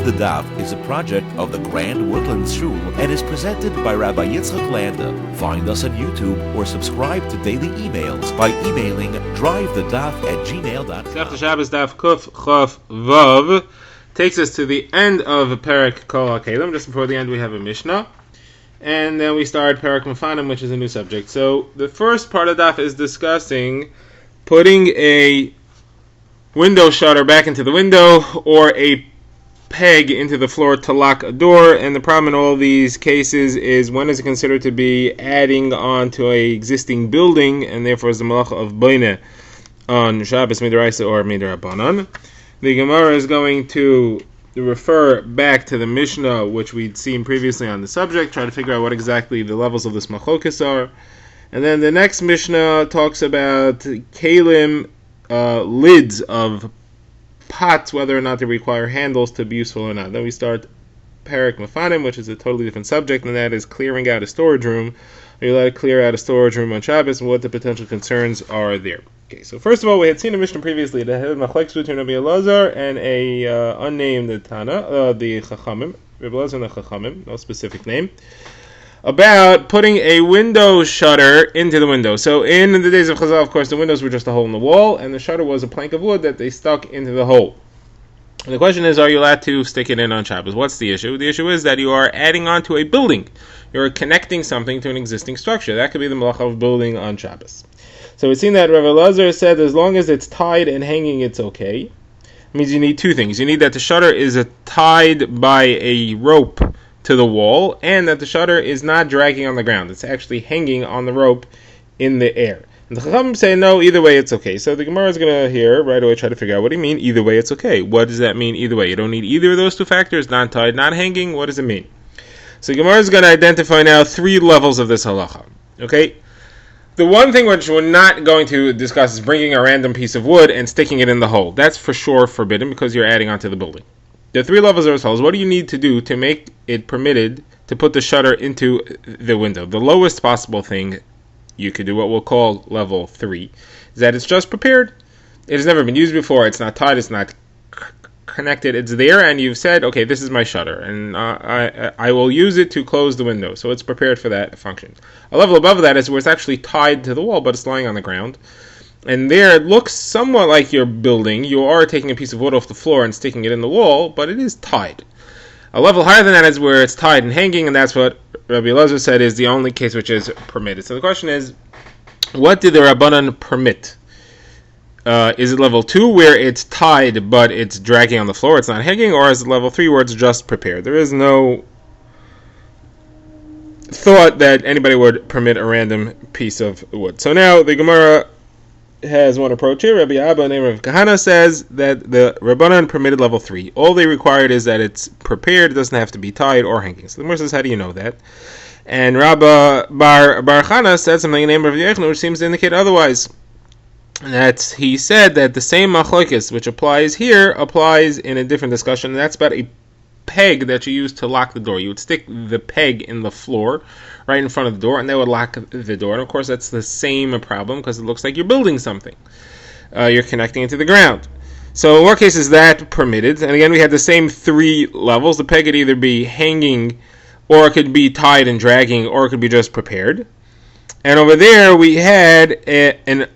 the Daf is a project of the Grand Woodlands Shul and is presented by Rabbi Yitzchak Landa. Find us on YouTube or subscribe to daily emails by emailing drivethedaf@gmail.com. Shabbos Daf Kuf Chaf Vav takes us to the end of Perek Kol HaKelim. Just before the end we have a Mishnah. And then we start Perek Mefanim, which is a new subject. So the first part of Daf is discussing putting a window shutter back into the window or a peg into the floor to lock a door. And the problem in all these cases is when is it considered to be adding on to a existing building, and therefore is the malacha of Boine on Shabbos Midraisa or Midrabanan. The Gemara is going to refer back to the Mishnah, which we'd seen previously on the subject, try to figure out what exactly the levels of this machlokas are. And then the next Mishnah talks about kalim, lids of pots, whether or not they require handles to be useful or not. Then we start Perek Mefanim, which is a totally different subject, and that is clearing out a storage room. Are you allowed to clear out a storage room on Shabbos, and what the potential concerns are there? Okay, so first of all, we had seen a Mishnah previously that had machlekes between Rabbi Elazar and a unnamed Tana, the Chachamim, Rabbi Elazar and the Chachamim, no specific name, about putting a window shutter into the window. So in the days of Chazal, of course, the windows were just a hole in the wall, and the shutter was a plank of wood that they stuck into the hole. And the question is, are you allowed to stick it in on Shabbos? What's the issue? The issue is that you are adding on to a building. You're connecting something to an existing structure. That could be the malacha of building on Shabbos. So we've seen that Rabbi Elazar said as long as it's tied and hanging, it's okay. It means you need two things. You need that the shutter is tied by a rope to the wall, and that the shutter is not dragging on the ground. It's actually hanging on the rope in the air. And the Chachamim say, no, either way it's okay. So the Gemara is going to here right away try to figure out, what do you mean either way it's okay? What does that mean either way? You don't need either of those two factors, not tied, not hanging. What does it mean? So the Gemara is going to identify now three levels of this halacha. Okay? The one thing which we're not going to discuss is bringing a random piece of wood and sticking it in the hole. That's for sure forbidden because you're adding onto the building. The three levels are as follows. What do you need to do to make it permitted to put the shutter into the window? The lowest possible thing you could do, what we'll call level 3, is that it's just prepared. It has never been used before. It's not tied. It's not connected. It's there, and you've said, okay, this is my shutter, and I will use it to close the window. So it's prepared for that function. A level above that is where it's actually tied to the wall, but it's lying on the ground. And there it looks somewhat like you're building. You are taking a piece of wood off the floor and sticking it in the wall, but it is tied. A level higher than that is where it's tied and hanging, and that's what Rabbi Elazar said is the only case which is permitted. So the question is, what did the Rabbanan permit? Is it level 2 where it's tied but it's dragging on the floor, it's not hanging, or is it level 3 where it's just prepared? There is no thought that anybody would permit a random piece of wood. So now the Gemara has one approach here. Rabbi Abba, name of Kahana, says that the Rabbanan permitted level 3. All they required is that it's prepared, it doesn't have to be tied or hanging. So the Gemara says, how do you know that? And Rabbi Bar Chana said something in the name of Yechon, which seems to indicate otherwise. That he said that the same machlokes which applies here applies in a different discussion, and that's about a peg that you use to lock the door. You would stick the peg in the floor right in front of the door, and that would lock the door. And of course that's the same problem because it looks like you're building something. You're connecting it to the ground. So in what case is that permitted? And again, we had the same three levels. The peg could either be hanging, or it could be tied and dragging, or it could be just prepared. And over there we had an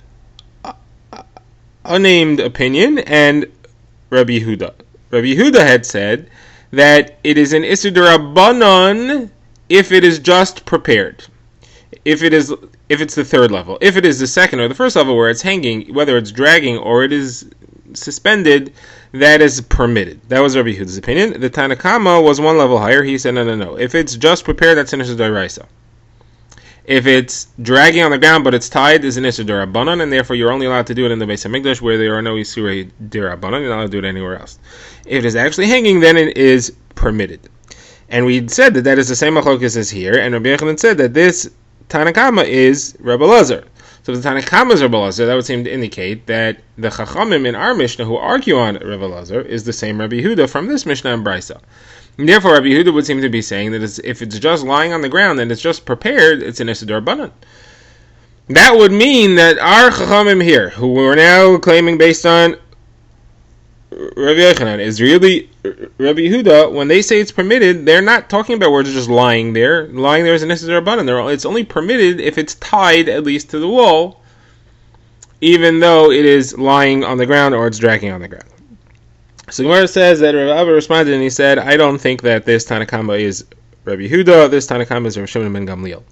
unnamed opinion, and Rabbi Yehuda. Rabbi Yehuda had said that it is an Issur D'Rabbanan if it is just prepared. If it's the third level. If it is the second or the first level where it's hanging, whether it's dragging or it is suspended, that is permitted. That was Rabbi Yehuda's opinion. The Tanna Kama was one level higher. He said, no. If it's just prepared, that's an Issur D'Oraisa. If it's dragging on the ground but it's tied, it's an Issur D'Rabbanan, and therefore you're only allowed to do it in the Beis HaMikdash where there are no Issur D'Rabbanan. You're not allowed to do it anywhere else. If it is actually hanging, then it is permitted. And we said that is the same machlokes as here, and Rabbi Yochanan said that this Tanna Kama is Rabbi Elazar. So if the Tanna Kama is Rabbi Elazar, that would seem to indicate that the Chachamim in our Mishnah who argue on Rabbi Elazar is the same Rabbi Yehuda from this Mishnah and Brisa. And therefore, Rabbi Yehuda would seem to be saying that if it's just lying on the ground and it's just prepared, it's an Issur D'Rabbanan. That would mean that our Chachamim here, who we're now claiming based on Rabbi Yochanan, is really Rabbi Yehuda, when they say it's permitted, they're not talking about where it's just lying there. Lying there is a necessary button. It's only permitted if it's tied at least to the wall, even though it is lying on the ground or it's dragging on the ground. So Gemara says that Rav Abba responded and he said, I don't think that this Tanakama is Rabbi Yehuda, this Tanakama is Rav Shimon ben Gamliel.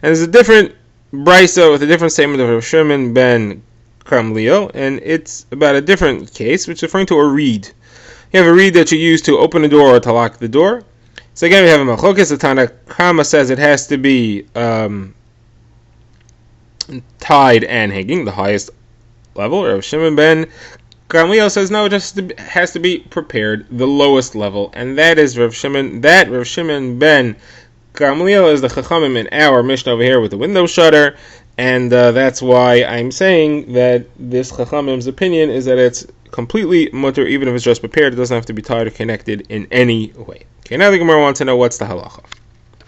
And there's a different brisa with a different statement of Rav Shimon ben Gamliel, and it's about a different case, which is referring to a reed. You have a reed that you use to open a door or to lock the door. So again, we have a machlokes. The Tanakama says it has to be tied and hanging, the highest level. Rav Shimon ben Gamliel says no, it just has to be prepared, the lowest level, and that is Rav Shimon. That Rav Shimon ben Gamliel is the Chachamim in our Mishnah over here with the window shutter, and that's why I'm saying that this Chachamim's opinion is that it's completely mutter, even if it's just prepared. It doesn't have to be tied or connected in any way. Okay, now the Gemara wants to know what's the halacha.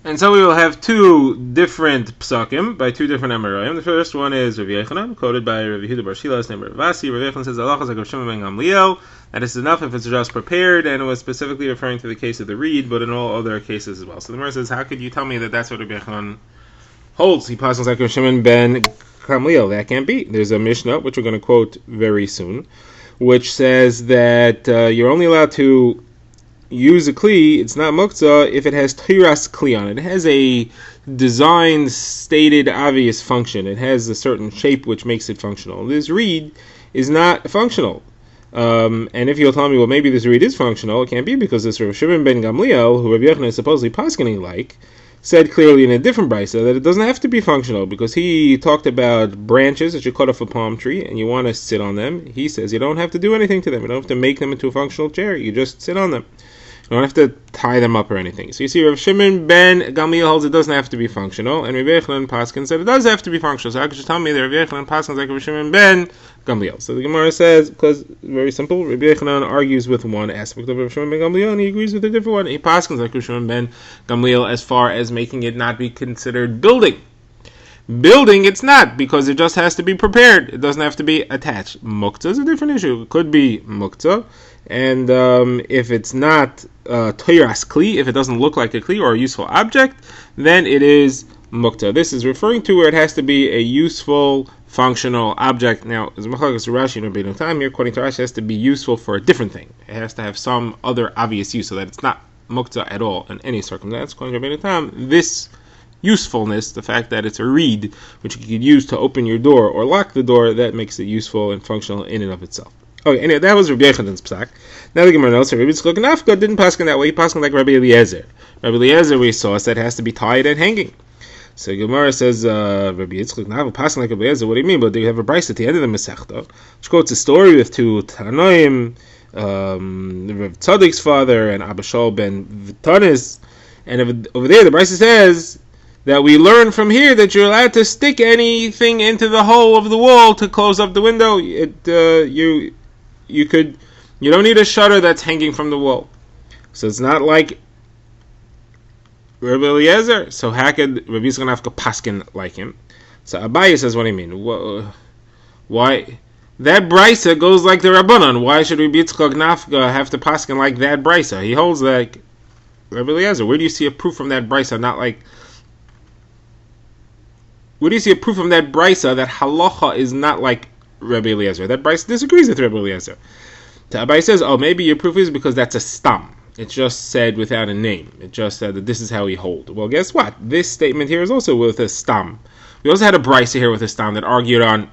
And so we will have two different psakim by two different Amoraim. The first one is Rav Yechanan, quoted by Rav Yehuda Bar Shila, named Rav Asi. Rav Yechanan says, halacha is like Rav Shimon ben Gamliel, that is enough if it's just prepared, and it was specifically referring to the case of the reed, but in all other cases as well. So the Gemara says, how could you tell me that that's what Rav Yechanan holds? He passes like Rav Shimon ben Gamliel. That can't be. There's a Mishnah, which we're going to quote very soon, which says that you're only allowed to use a kli, it's not muktzah, if it has tiras kli on it. It has a designed, stated, obvious function. It has a certain shape which makes it functional. This reed is not functional. And if you'll tell me, well, maybe this reed is functional, it can't be, because this Rav Shimon ben Gamliel, who Rav Yechanan is supposedly paskening like, said clearly in a different brisa that it doesn't have to be functional, because he talked about branches that you cut off a palm tree and you want to sit on them. He says you don't have to do anything to them. You don't have to make them into a functional chair. You just sit on them. You don't have to tie them up or anything. So you see, Rav Shimon ben Gamliel holds it doesn't have to be functional, and Rav Yechanan Paskin said it does have to be functional. So how could you tell me that Rav Yechanan Paskin is like Rav Shimon ben Gamliel? So the Gemara says, because very simple, Rav Yechanan argues with one aspect of Rav Shimon ben Gamliel, and he agrees with a different one. He Paskins like Rav Shimon ben Gamliel as far as making it not be considered building. Building, it's not, because it just has to be prepared. It doesn't have to be attached. Muktzah is a different issue. It could be muktzah, and if it's not toiras kli, if it doesn't look like a kli or a useful object, then it is muktzah. This is referring to where it has to be a useful, functional object. Now, as Machlokes Rashi and Rabbeinu Tam here, according to Rashi, it has to be useful for a different thing. It has to have some other obvious use, so that it's not muktzah at all in any circumstance. According to Rabbeinu Tam, this usefulness, the fact that it's a reed which you could use to open your door or lock the door, that makes it useful and functional in and of itself. Okay, anyway, that was Rabbi Yechanan's psak. Now the Gemara notes that Rabbi Yitzchak Nafka didn't paskin that way. He paskin like Rabbi Eliezer. Rabbi Eliezer, we saw, said it has to be tied and hanging. So Gemara says, Rabbi Yitzchak Nafka paskin like Rabbi Eliezer. What do you mean? But they have a brisa at the end of the Masechta, which quotes a story with two Tanoim, Rav Tzadik's father and Abba Shaul ben Vitanis, and over there the brisa says that we learn from here that you're allowed to stick anything into the hole of the wall to close up the window. You don't need a shutter that's hanging from the wall. So it's not like Rabbi Eliezer. So how could Rabbi Yisrael have to paskin like him? So Abaye says, what do you mean? Why? That brisa goes like the Rabbanon. Why should Rabbi Yitzchak Nafka have to paskin like that brisa? He holds like Rabbi Eliezer. Where do you see a proof from that brisa? Not like... Where do you see a proof from that brisa that halacha is not like Rabbi Eliezer? That brisa disagrees with Rabbi Eliezer. Abai says, oh, maybe your proof is because that's a stam. It's just said without a name. It just said that this is how he hold. Well, guess what? This statement here is also with a stam. We also had a brisa here with a stam that argued on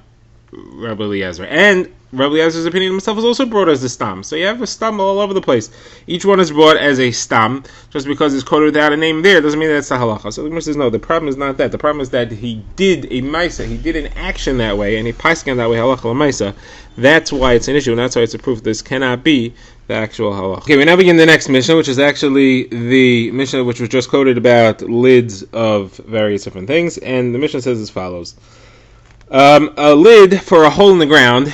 Rabbi Eliezer. And Rabbi Eliezer's opinion himself is also brought as a stam. So you have a stam all over the place. Each one is brought as a stam. Just because it's quoted without a name there doesn't mean that's the halacha. So the Gemara says, no, the problem is not that. The problem is that he did a maisa. He did an action that way, and he paskin that way, halacha l'maisa. That's why it's an issue, and that's why it's a proof this cannot be the actual halacha. Okay, we now begin the next Mishnah, which is actually the Mishnah which was just quoted about lids of various different things. And the Mishnah says as follows. A lid for a hole in the ground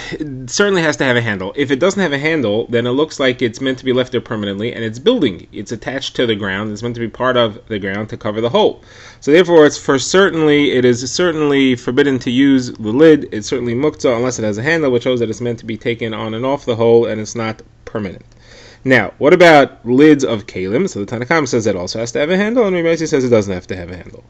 certainly has to have a handle. If it doesn't have a handle, then it looks like it's meant to be left there permanently, and it's building. It's attached to the ground. It's meant to be part of the ground to cover the hole. So therefore, it is certainly forbidden to use the lid. It's certainly muktzah unless it has a handle, which shows that it's meant to be taken on and off the hole, and it's not permanent. Now, what about lids of kalim? So the Tanna Kamma says that also has to have a handle, and Rabbi says it doesn't have to have a handle.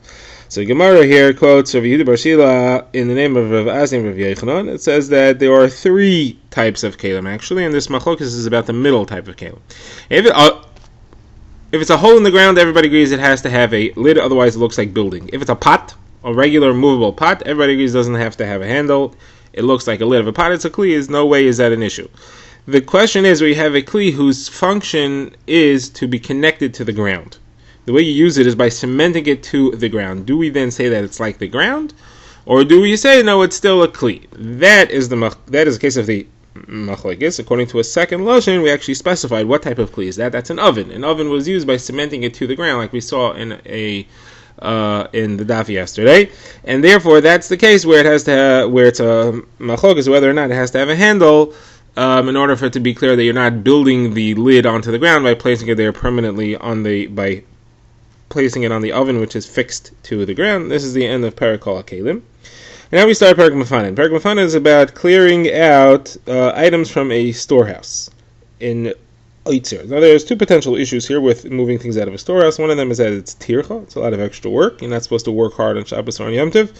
So Gemara here quotes Rav Yehuda Bar Shila in the name of Rav Azi and Rav Yochanan. It says that there are 3 types of kalim actually, and this machlokes is about the middle type of kalim. If it's a hole in the ground, everybody agrees it has to have a lid, otherwise it looks like building. If it's a pot, a regular movable pot, everybody agrees it doesn't have to have a handle. It looks like a lid of a pot. It's a kli. No way is that an issue. The question is, we have a kli whose function is to be connected to the ground. The way you use it is by cementing it to the ground. Do we then say that it's like the ground, or do we say no, it's still a kli? That is the case of the machlokes. According to a second lashon, we actually specified what type of kli is that. That's an oven. An oven was used by cementing it to the ground, like we saw in the daf yesterday, and therefore that's the case where it has to where it's a machlokes whether or not it has to have a handle. In order for it to be clear that you're not building the lid onto the ground by placing it there permanently by placing it on the oven, which is fixed to the ground. This is the end of Perek Kol HaKelim. Now we start Perek Mefanim. Perek Mefanim is about clearing out items from a storehouse in Oitzer. Now there's 2 potential issues here with moving things out of a storehouse. One of them is that it's tircha, it's a lot of extra work. You're not supposed to work hard on Shabbos or on Yom Tov.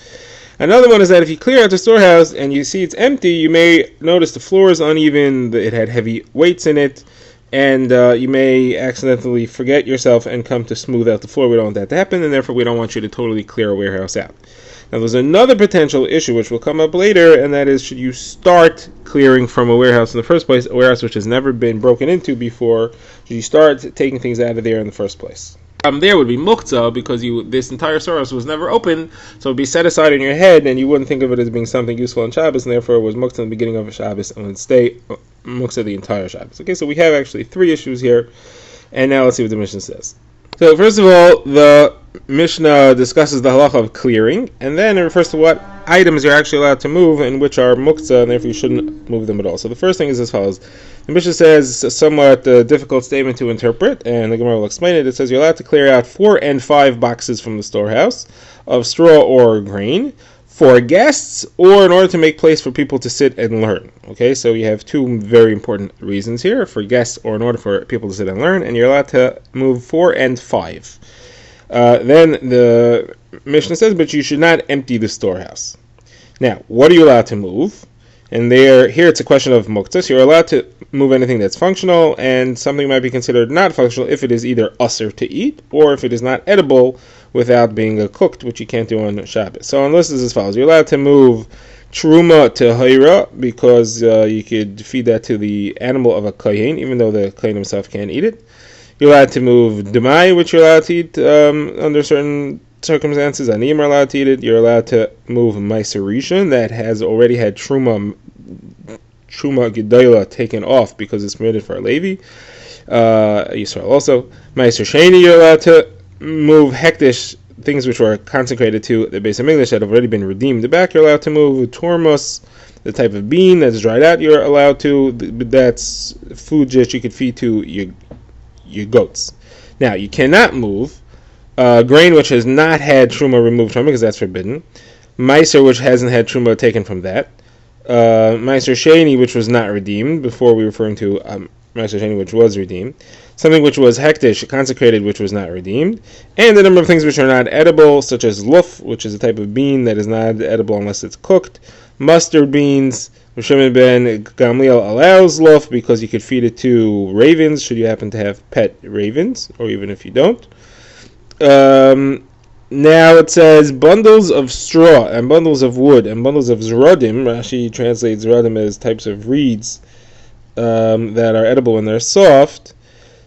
Another one is that if you clear out the storehouse and you see it's empty, you may notice the floor is uneven, it had heavy weights in it, and you may accidentally forget yourself and come to smooth out the floor. We don't want that to happen, and therefore we don't want you to totally clear a warehouse out. Now there's another potential issue which will come up later, and that is, should you start clearing from a warehouse in the first place, a warehouse which has never been broken into before, should you start taking things out of there in the first place? There would be muktzah, because this entire storehouse was never open, so it would be set aside in your head, and you wouldn't think of it as being something useful on Shabbos, and therefore it was muktzah in the beginning of a Shabbos, and would stay muktzah the entire Shabbos. Okay, so we have actually 3 issues here, and now let's see what the Mishnah says. So first of all, the Mishnah discusses the halacha of clearing, and then it refers to what items you're actually allowed to move, and which are muktzah, and therefore you shouldn't move them at all. So the first thing is as follows. The Mishnah says a somewhat difficult statement to interpret, and the Gemara will explain it. It says you're allowed to clear out 4 and 5 boxes from the storehouse of straw or grain for guests, or in order to make place for people to sit and learn. Okay, so you have 2 very important reasons here: for guests or in order for people to sit and learn, and you're allowed to move 4 and 5. Then the Mishnah says, but you should not empty the storehouse. Now, what are you allowed to move? And here it's a question of muktzah. So you're allowed to move anything that's functional, and something might be considered not functional if it is either usher to eat, or if it is not edible without being cooked, which you can't do on Shabbos. So on the list is as follows. You're allowed to move truma to hayra, because you could feed that to the animal of a kohen, even though the kohen himself can't eat it. You're allowed to move demai, which you're allowed to eat under certain circumstances. Aniyim are allowed to eat it. You're allowed to move meiser rishon that has already had truma gedayla taken off because it's permitted for a Levi. Yisrael also. Meiser sheni, you're allowed to move hektish, things which were consecrated to the Beis HaMikdash that have already been redeemed back. You're allowed to move tormus, the type of bean that's dried out. You're allowed to. That's food that you could feed to your goats. Now you cannot move grain which has not had truma removed from it, because that's forbidden. Meiser which hasn't had truma taken from that. Meiser sheni which was not redeemed. Before we were referring to Meiser sheni which was redeemed. Something which was hektish, consecrated, which was not redeemed. And a number of things which are not edible, such as luf, which is a type of bean that is not edible unless it's cooked. Mustard beans. Shimon ben Gamliel allows luf because you could feed it to ravens, should you happen to have pet ravens, or even if you don't. Now it says bundles of straw and bundles of wood and bundles of zeradim. Rashi translates zeradim as types of reeds that are edible when they're soft.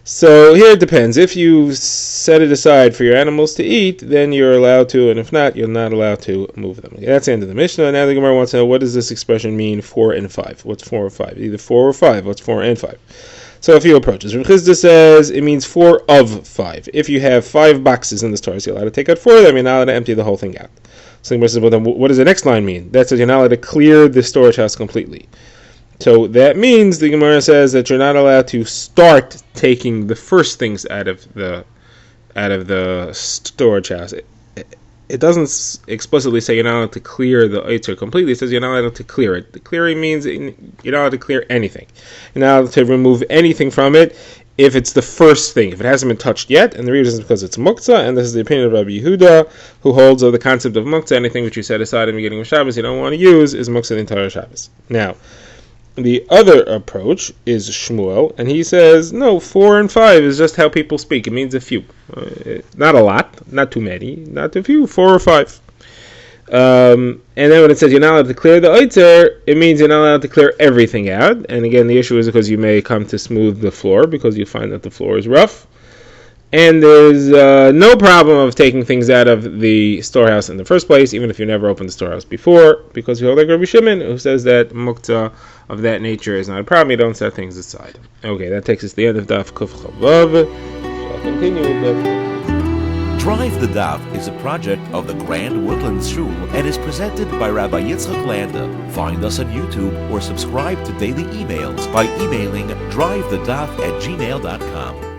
So here it depends. If you set it aside for your animals to eat, then you're allowed to, and if not, you're not allowed to move them. Okay, that's the end of the Mishnah. Now the Gemara wants to know, what does this expression mean, 4 and 5? What's 4 or 5? Either 4 or 5. What's 4 and 5? So a few approaches. Rav Chisda says it means 4 of 5. If you have 5 boxes in the store, so you're allowed to take out 4 of them, you're not allowed to empty the whole thing out. So the Gemara says, well, then what does the next line mean? That says you're not allowed to clear the storage house completely. So that means, the Gemara says, that you're not allowed to start taking the first things out of the storage house. it doesn't explicitly say you're not allowed to clear the Eitzer completely. It says you're not allowed to clear it. The clearing means you're not allowed to clear anything. You're not allowed to remove anything from it if it's the first thing, if it hasn't been touched yet, and the reason is because it's muktzah, and this is the opinion of Rabbi Yehuda, who holds of the concept of muktzah. Anything which you set aside in the beginning of Shabbos you don't want to use is muktzah the entire Shabbos. Now, the other approach is Shmuel, and he says, no, 4 and 5 is just how people speak. It means a few. Not a lot, not too many, not too few, 4 or 5. And then when it says you're not allowed to clear the Eitzer, it means you're not allowed to clear everything out. And again, the issue is because you may come to smooth the floor because you find that the floor is rough. And there's no problem of taking things out of the storehouse in the first place, even if you never opened the storehouse before, because you hold like Rabbi Shimon, who says that muktzah of that nature is not a problem. You don't set things aside. Okay, that takes us to the end of Daf Kuf Chavav. Shall continue with Drive the Daf is a project of the Grand Woodlands Shul and is presented by Rabbi Yitzchak Landa. Find us on YouTube or subscribe to daily emails by emailing drivethedaf@gmail.com.